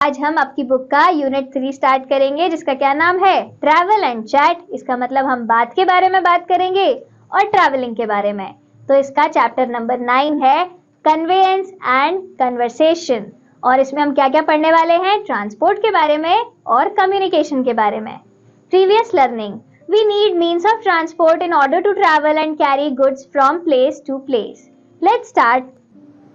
आज हम आपकी बुक का यूनिट 3 स्टार्ट करेंगे जिसका क्या नाम है, ट्रैवल एंड चैट। इसका मतलब हम बात के बारे में बात करेंगे और ट्रैवलिंग के बारे में। तो इसका चैप्टर नंबर 9 है कन्वेयंस एंड कन्वर्सेशन। और इसमें हम क्या क्या पढ़ने वाले हैं, ट्रांसपोर्ट के बारे में और कम्युनिकेशन के बारे में। Previous learning, we need means of transport in order to travel and carry goods from place to place. Let's start.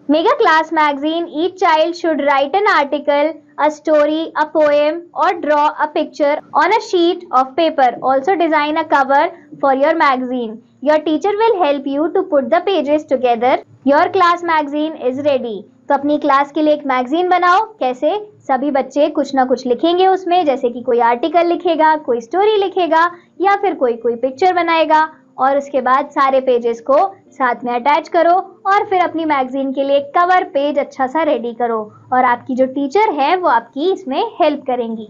Mega Class magazine, each child should write an article, a story, a poem or draw a picture on a sheet of paper. Also design a cover for your magazine. Your teacher will help you to put the pages together. Your class magazine is ready. तो अपनी class के लिए एक magazine बनाओ। कैसे? सभी बच्चे कुछ ना कुछ लिखेंगे उसमें, जैसे कि कोई आर्टिकल लिखेगा, कोई स्टोरी लिखेगा या फिर कोई पिक्चर बनाएगा। और उसके बाद सारे पेजेस को साथ में अटैच करो और फिर अपनी मैगजीन के लिए कवर पेज अच्छा सा रेडी करो और आपकी जो टीचर है वो आपकी इसमें हेल्प करेंगी।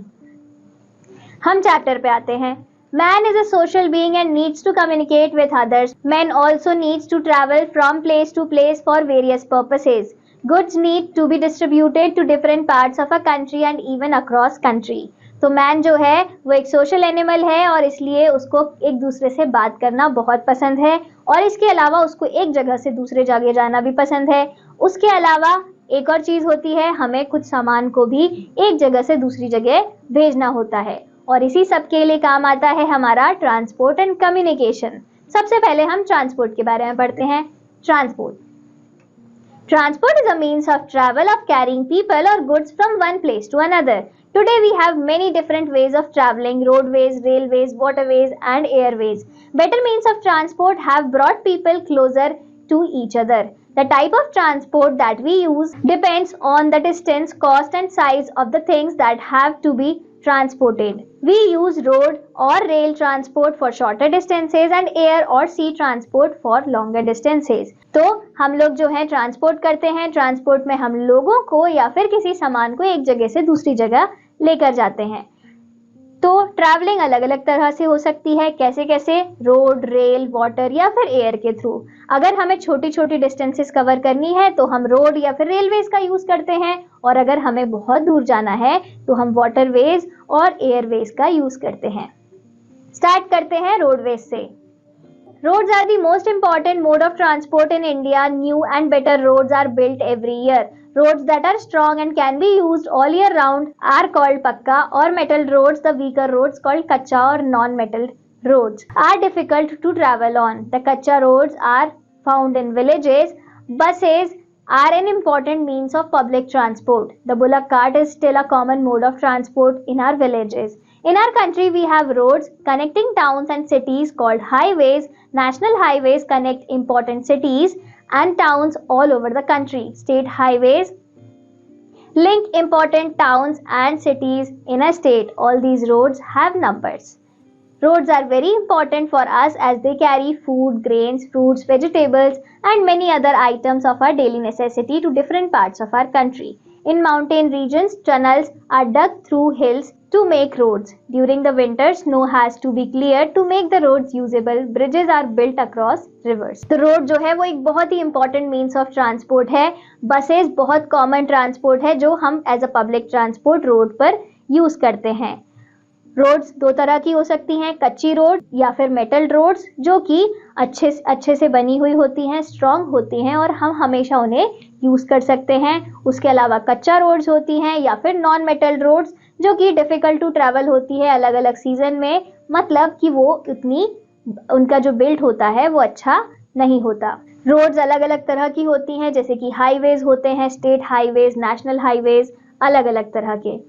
हम चैप्टर पे आते हैं। Man is a social being and needs to communicate with others. Man also needs to travel from place to place for various purposes. Goods need to be distributed to different parts of a country and even across country. तो man जो है वो एक social animal है और इसलिए उसको एक दूसरे से बात करना बहुत पसंद है और इसके अलावा उसको एक जगह से दूसरे जगह जाना भी पसंद है। उसके अलावा एक और चीज होती है, हमें कुछ सामान को भी एक जगह से दूसरी जगह भेजना होता है और इसी सब के लिए काम आता है हमारा ट्रांसपोर्ट एंड कम्युनिकेशन। सबसे पहले हम ट्रांसपोर्ट के बारे में पढ़ते हैं। Transport is a means of travel of carrying people or goods from one place to another. Today we have many different ways of traveling: roadways, railways, waterways and airways. Better means of transport have brought people closer to each other. The type of transport that we use depends on the distance, cost and size of the things that have to be transported. We use road or rail transport for shorter distances and air or sea transport for longer distances. तो हम लोग जो है transport करते हैं, transport में हम लोगों को या फिर किसी सामान को एक जगह से दूसरी जगह लेकर जाते हैं। तो ट्रैवलिंग अलग अलग तरह से हो सकती है। कैसे कैसे? रोड, रेल, वाटर या फिर एयर के थ्रू। अगर हमें छोटी छोटी डिस्टेंसेस कवर करनी है तो हम रोड या फिर रेलवेज का यूज करते हैं और अगर हमें बहुत दूर जाना है तो हम वाटरवेज और एयरवेज का यूज करते हैं। स्टार्ट करते हैं रोडवेज से। Roads are the most important mode of transport in India. New and better roads are built every year. Roads that are strong and can be used all year round are called pakka or metal roads. The weaker roads called kacha or non-metal roads are difficult to travel on. The kacha roads are found in villages. Buses are an important means of public transport. The bullock cart is still a common mode of transport in our villages. In our country, we have roads connecting towns and cities called highways. National highways connect important cities and towns all over the country. State highways link important towns and cities in a state. All these roads have numbers. Roads are very important for us as they carry food, grains, fruits, vegetables and many other items of our daily necessity to different parts of our country. In mountain regions, tunnels are dug through hills to make roads. During the winter, snow has to be cleared to make the roads usable. Bridges are built across rivers. तो road जो है वो एक बहुत ही important means of transport है। Buses बहुत common transport है जो हम as a public transport road पर यूज करते हैं। रोड्स दो तरह की हो सकती हैं, कच्ची रोड या फिर मेटल रोड्स जो कि अच्छे से बनी हुई होती हैं, स्ट्रॉन्ग होती हैं और हम हमेशा उन्हें यूज कर सकते हैं। उसके अलावा कच्चा रोड्स होती हैं या फिर नॉन मेटल रोड्स जो कि डिफिकल्ट टू ट्रैवल होती है अलग अलग सीजन में, मतलब कि वो उतनी उनका जो बिल्ड होता है वो अच्छा नहीं होता। रोड्स अलग अलग तरह की होती हैं, जैसे कि हाईवेज होते हैं, स्टेट हाईवेज, नेशनल हाईवेज, अलग अलग तरह के।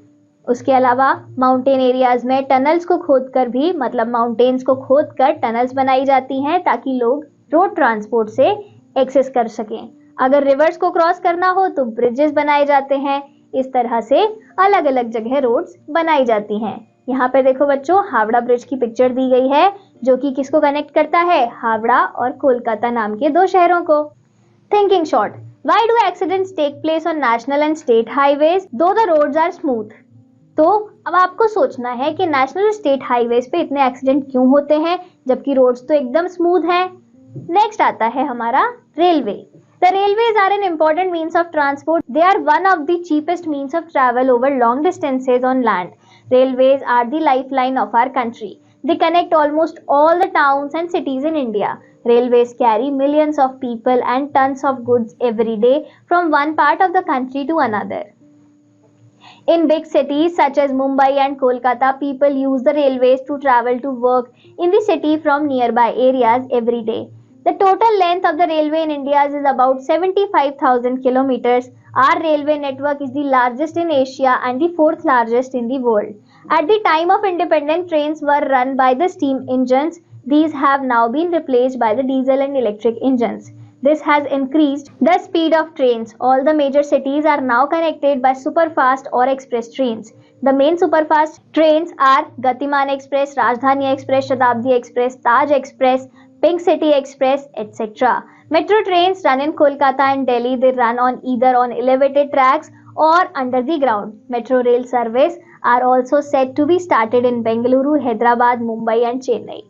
उसके अलावा माउंटेन एरियाज में टनल्स को खोदकर भी, मतलब माउंटेन्स को खोदकर टनल्स बनाई जाती हैं ताकि लोग रोड ट्रांसपोर्ट से एक्सेस कर सकें। अगर रिवर्स को क्रॉस करना हो तो ब्रिजेस बनाए जाते हैं। इस तरह से अलग अलग जगह रोड्स बनाई जाती हैं। यहाँ पे देखो बच्चों, हावड़ा ब्रिज की पिक्चर दी गई है जो कि किसको कनेक्ट करता है, हावड़ा और कोलकाता नाम के दो शहरों को। Thinking short, why do accidents take place on national and state highways though the roads are smooth? तो अब आपको सोचना है कि नेशनल और स्टेट हाईवेज पे इतने एक्सीडेंट क्यों होते हैं जबकि रोड्स तो एकदम स्मूथ हैं। नेक्स्ट आता है हमारा railway. The railways are an important means of transport. They are one of the cheapest means of travel over long distances on land. Railways are the lifeline of our country. They connect almost all the towns and cities in India. Railways carry millions of people and tons of goods every day from one part of the country to another. In big cities such as Mumbai and Kolkata, people use the railways to travel to work in the city from nearby areas every day. The total length of the railway in India is about 75,000 kilometers. Our railway network is the largest in Asia and the fourth largest in the world. At the time of independence, trains were run by the steam engines. These have now been replaced by the diesel and electric engines. This has increased the speed of trains. All the major cities are now connected by superfast or express trains. The main superfast trains are Gatiman Express, Rajdhani Express, Shatabdi Express, Taj Express, Pink City Express, etc. Metro trains run in Kolkata and Delhi. They run on either on elevated tracks or under the ground. Metro rail service are also said to be started in Bengaluru, Hyderabad, Mumbai and Chennai.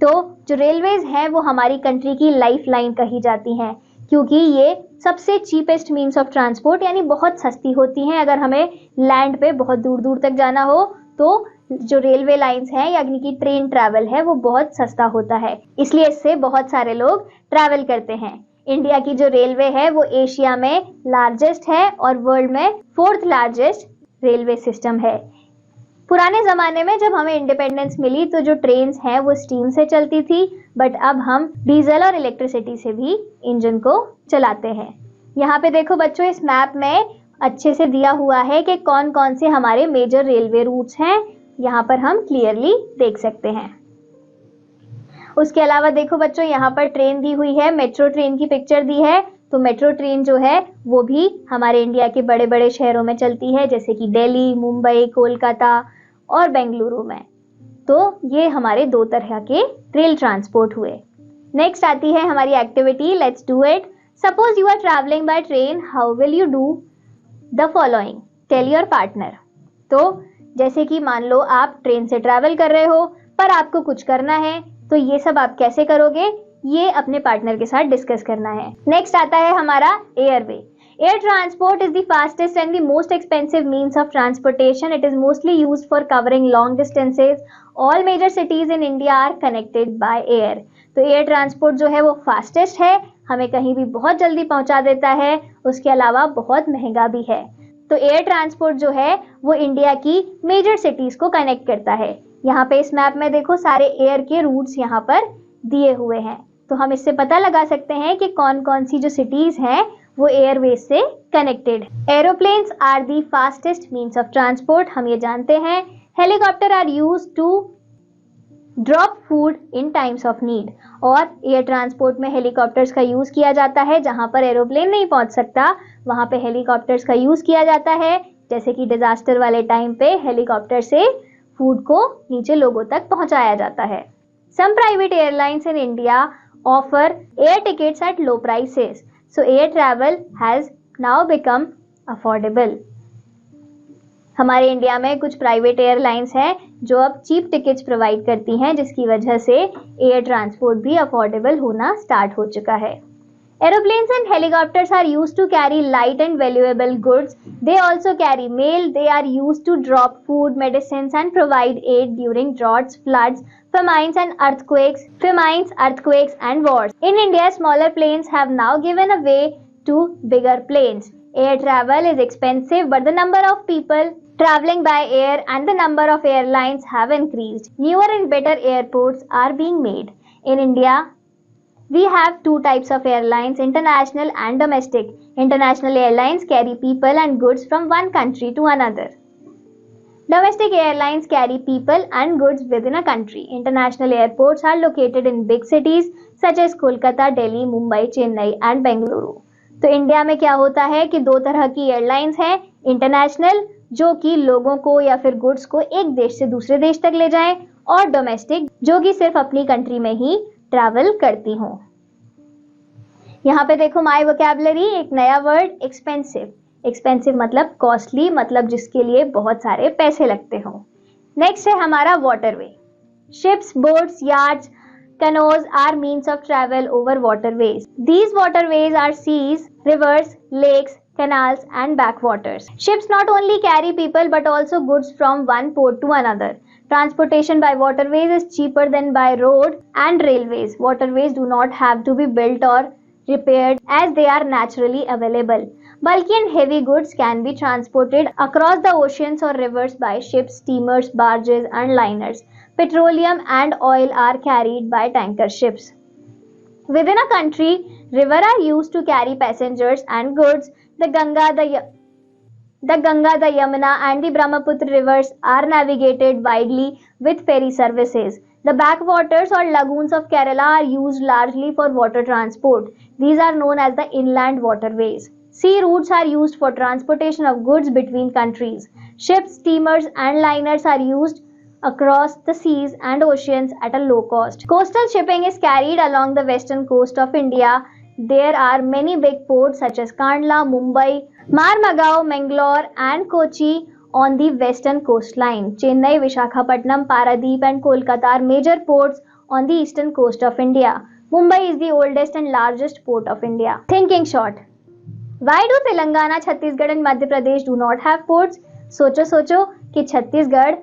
तो जो railways हैं वो हमारी country की life line कही जाती हैं, क्योंकि ये सबसे चीपेस्ट मीन्स ऑफ ट्रांसपोर्ट यानी बहुत सस्ती होती हैं। अगर हमें लैंड पे बहुत दूर दूर तक जाना हो तो जो रेलवे लाइंस हैं यानी कि ट्रेन ट्रैवल है वो बहुत सस्ता होता है, इसलिए इससे बहुत सारे लोग ट्रैवल करते हैं। इंडिया की जो रेलवे है वो एशिया में लार्जेस्ट है और वर्ल्ड में फोर्थ लार्जेस्ट रेलवे सिस्टम है। पुराने ज़माने में जब हमें इंडिपेंडेंस मिली तो जो ट्रेन्स हैं वो स्टीम से चलती थी, बट अब हम डीजल और इलेक्ट्रिसिटी से भी इंजन को चलाते हैं। यहाँ पे देखो बच्चों, इस मैप में अच्छे से दिया हुआ है कि कौन कौन से हमारे मेजर रेलवे रूट्स हैं, यहाँ पर हम क्लियरली देख सकते हैं। उसके अलावा देखो बच्चों, यहाँ पर ट्रेन दी हुई है, मेट्रो ट्रेन की पिक्चर दी है। तो मेट्रो ट्रेन जो है वो भी हमारे इंडिया के बड़े बड़े शहरों में चलती है, जैसे कि दिल्ली, मुंबई, कोलकाता और बेंगलुरु में। तो ये हमारे दो तरह के रेल ट्रांसपोर्ट हुए। नेक्स्ट आती है हमारी activity, let's do it. Suppose you are travelling by train, how will you do the following, tell your partner. तो जैसे कि मान लो आप ट्रेन से ट्रैवल कर रहे हो पर आपको कुछ करना है, तो ये सब आप कैसे करोगे, ये अपने पार्टनर के साथ डिस्कस करना है। नेक्स्ट आता है हमारा airway. Air transport is the fastest and the most expensive means of transportation. It is mostly used for covering long distances. All major cities in India are connected by air. तो air transport जो है वो fastest है, हमें कहीं भी बहुत जल्दी पहुंचा देता है, उसके अलावा बहुत महंगा भी है। तो एयर ट्रांसपोर्ट जो है वो इंडिया की मेजर सिटीज को कनेक्ट करता है। यहाँ पे इस मैप में देखो सारे एयर के रूट्स यहाँ पर दिए हुए हैं, तो हम इससे पता लगा सकते हैं कि कौन कौन सी जो सिटीज हैं वो एयरवेज से connected. Aeroplanes are the fastest means of transport, हम ये जानते हैं। Helicopter are used to drop food in times of need, और एयर ट्रांसपोर्ट में हेलीकॉप्टर्स का यूज किया जाता है। जहां पर एरोप्लेन नहीं पहुंच सकता वहां पे हेलीकॉप्टर्स का यूज किया जाता है, जैसे कि डिजास्टर वाले टाइम पे हेलीकॉप्टर से फूड को नीचे लोगों तक पहुंचाया जाता है। Some private airlines in India offer air tickets at low prices, so air travel has now become affordable. हमारे इंडिया में कुछ प्राइवेट एयरलाइंस हैं जो अब चीप टिकट्स प्रोवाइड करती हैं, जिसकी वजह से एयर ट्रांसपोर्ट भी अफोर्डेबल होना स्टार्ट हो चुका है। Aeroplanes and helicopters are used to carry light and valuable goods. They also carry mail. They are used to drop food, medicines and provide aid during droughts, floods, famines and wars. In India, smaller planes have now given way to bigger planes. Air travel is expensive, but the number of people traveling by air and the number of airlines have increased. Newer and better airports are being made. In India, we have two types of airlines, international and domestic. International airlines carry people and goods from one country to another. Domestic airlines carry people and goods within a country. International airports are located in big cities such as Kolkata, Delhi, Mumbai, Chennai and Bengaluru. तो India में क्या होता है कि दो तरह की airlines हैं, इंटरनेशनल जो कि लोगों को या फिर गुड्स को एक देश से दूसरे देश तक ले जाएं, और डोमेस्टिक जो कि सिर्फ अपनी कंट्री में ही ट्रैवल करती हूँ। यहाँ पे देखो माय वोकैबुलरी, एक नया वर्ड एक्सपेंसिव। एक्सपेंसिव मतलब कॉस्टली, मतलब जिसके लिए बहुत सारे पैसे लगते हो। नेक्स्ट है हमारा waterway. Ships, boats, yards Canoes are means of travel over waterways. These waterways are seas, rivers, lakes, canals, and backwaters. Ships not only carry people but also goods from one port to another. Transportation by waterways is cheaper than by road and railways. Waterways do not have to be built or repaired as they are naturally available. Bulky and heavy goods can be transported across the oceans or rivers by ships, steamers, barges, and liners. Petroleum and oil are carried by tanker ships. Within a country, rivers are used to carry passengers and goods. The Ganga, the Yamuna, and the Brahmaputra rivers are navigated widely with ferry services. The backwaters or lagoons of Kerala are used largely for water transport. These are known as the inland waterways. Sea routes are used for transportation of goods between countries. Ships, steamers, and liners are used across the seas and oceans at a low cost. Coastal shipping is carried along the western coast of India. There are many big ports such as Kandla, Mumbai, Marmagao, Mangalore, and Kochi on the western coastline. Chennai, Vishakhapatnam, Paradeep, and Kolkata are major ports on the eastern coast of India. Mumbai is the oldest and largest port of India. Thinking short. Why do Telangana, Chhattisgarh, and Madhya Pradesh do not have ports? सोचो सोचो कि छत्तीसगढ़,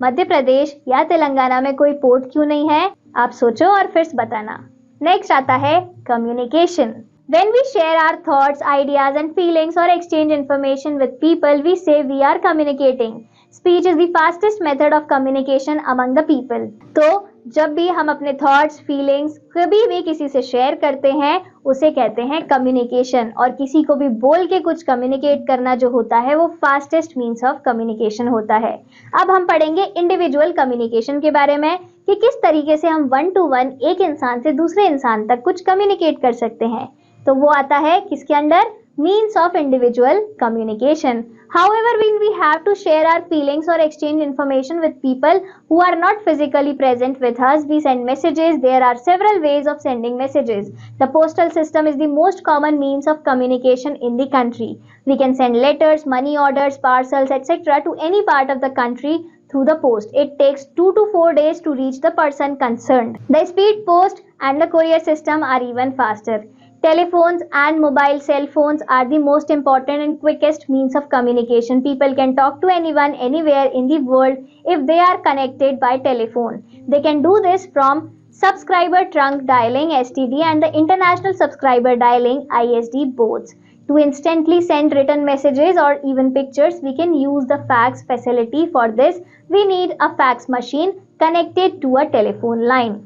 मध्य प्रदेश या तेलंगाना में कोई port क्यों नहीं है? आप सोचो और फिर बताना. नेक्स्ट आता है communication. When we share our thoughts, ideas, and feelings or exchange information with people, we say we are communicating. Speech is the fastest method of communication among the people. तो जब भी हम अपने थॉट्स, फीलिंग्स कभी भी किसी से share करते हैं, उसे कहते हैं कम्युनिकेशन. और किसी को भी बोल के कुछ कम्युनिकेट करना जो होता है वो फास्टेस्ट मीन्स ऑफ कम्युनिकेशन होता है. अब हम पढ़ेंगे इंडिविजुअल कम्युनिकेशन के बारे में कि किस तरीके से हम 1 to 1 एक इंसान से दूसरे इंसान तक कुछ कम्युनिकेट कर सकते हैं. तो वो आता है किसके under? Means of individual communication. However, when we have to share our feelings or exchange information with people who are not physically present with us, we send messages. There are several ways of sending messages. The postal system is the most common means of communication in the country. We can send letters, money orders, parcels, etc. to any part of the country through the post. It takes 2 to 4 days to reach the person concerned. The speed post and the courier system are even faster. Telephones and mobile cell phones are the most important and quickest means of communication. People can talk to anyone, anywhere in the world if they are connected by telephone. They can do this from subscriber trunk dialing (STD) and the international subscriber dialing (ISD) both. To instantly send written messages or even pictures, we can use the fax facility. For this, we need a fax machine connected to a telephone line.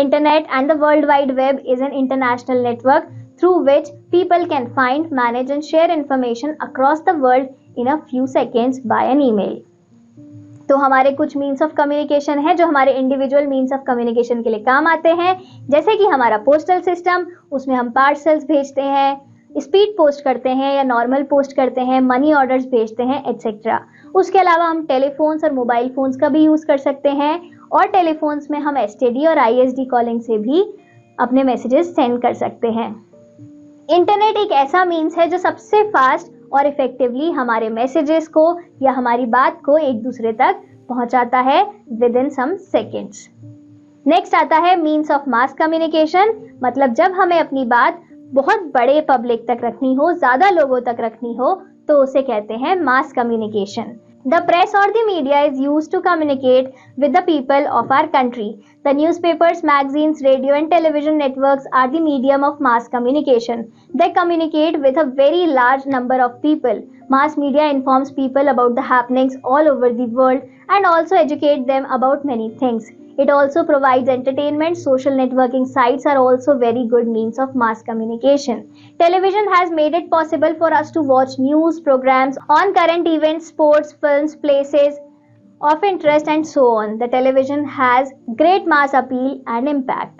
Internet and the World Wide Web is an international network through which people can find, manage and share information across the world in a few seconds by an email. तो हमारे कुछ means of communication है जो हमारे individual means of communication के लिए काम आते हैं, जैसे कि हमारा पोस्टल सिस्टम, उसमें हम पार्सल्स भेजते हैं, स्पीड पोस्ट करते हैं या नॉर्मल पोस्ट करते हैं, मनी ऑर्डर्स भेजते हैं एटसेट्रा. उसके अलावा हम टेलीफोन्स और मोबाइल फोन्स का भी यूज़ कर सकते हैं और टेलीफोन्स में हम एसटीडी और आईएसडी कॉलिंग से भी अपने मैसेजेस सेंड कर सकते हैं. इंटरनेट एक ऐसा मीन्स है जो सबसे फास्ट और इफेक्टिवली हमारे मैसेजेस को या हमारी बात को एक दूसरे तक पहुंचाता है within some seconds. Next आता है मीन्स ऑफ मास कम्युनिकेशन. मतलब जब हमें अपनी बात बहुत बड़े पब्लिक तक रखनी हो, ज्यादा लोगों तक रखनी हो, तो उसे कहते हैं mass communication. The press or the media is used to communicate with the people of our country. The newspapers, magazines, radio and television networks are the medium of mass communication. They communicate with a very large number of people. Mass media informs people about the happenings all over the world and also educate them about many things. It also provides entertainment. Social networking sites are also very good means of mass communication. Television has made it possible for us to watch news programs on current events, sports, films, places of interest and so on. The television has great mass appeal and impact.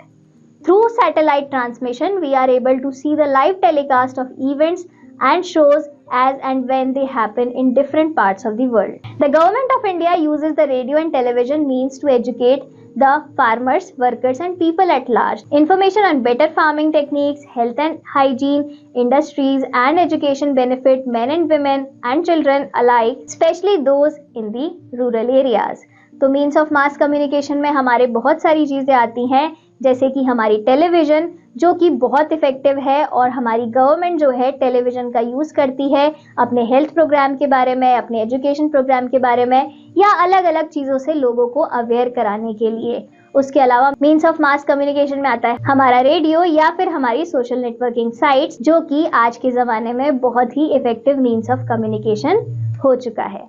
Through satellite transmission, we are able to see the live telecast of events and shows as and when they happen in different parts of the world. The government of India uses the radio and television means to educate the farmers, workers and people at large. Information on better farming techniques, health and hygiene, industries and education benefit men and women and children alike, especially those in the rural areas. तो means of mass communication में हमारे बहुत सारी चीज़ें आती हैं, जैसे कि हमारी टेलीविज़न जो कि बहुत इफ़ेक्टिव है और हमारी गवर्नमेंट जो है टेलीविज़न का यूज़ करती है अपने हेल्थ प्रोग्राम के बारे में, अपने एजुकेशन प्रोग्राम के बारे में या अलग अलग चीज़ों से लोगों को अवेयर कराने के लिए। उसके अलावा मीन्स ऑफ मास कम्युनिकेशन में आता है हमारा रेडियो या फिर हमारी सोशल नेटवर्किंग साइट्स, जो कि आज के ज़माने में बहुत ही इफ़ेक्टिव मीन्स ऑफ कम्युनिकेशन हो चुका है।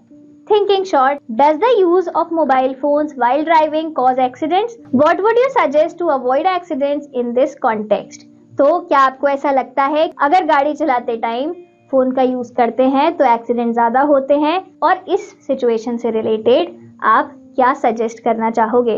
Thinking short, does the use of mobile phones while driving cause accidents? What would you suggest to avoid accidents in this context? तो क्या आपको ऐसा लगता है अगर गाड़ी चलाते टाइम फोन का यूज करते हैं तो एक्सीडेंट ज्यादा होते हैं, और इस सिचुएशन से रिलेटेड आप क्या सजेस्ट करना चाहोगे?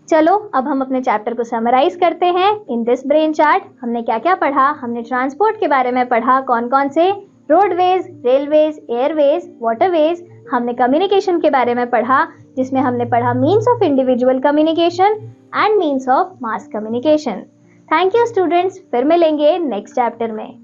चलो अब हम अपने चैप्टर को समराइज करते हैं। इन दिस ब्रेन चार्ट हमने क्या क्या पढ़ा? हमने ट्रांसपोर्ट के बारे में पढ़ा, कौन कौन से, रोडवेज, रेलवेज, एयरवेज, वाटरवेज। हमने कम्युनिकेशन के बारे में पढ़ा, जिसमें हमने पढ़ा means of individual communication and means of mass communication. Thank you students, फिर मिलेंगे नेक्स्ट चैप्टर में।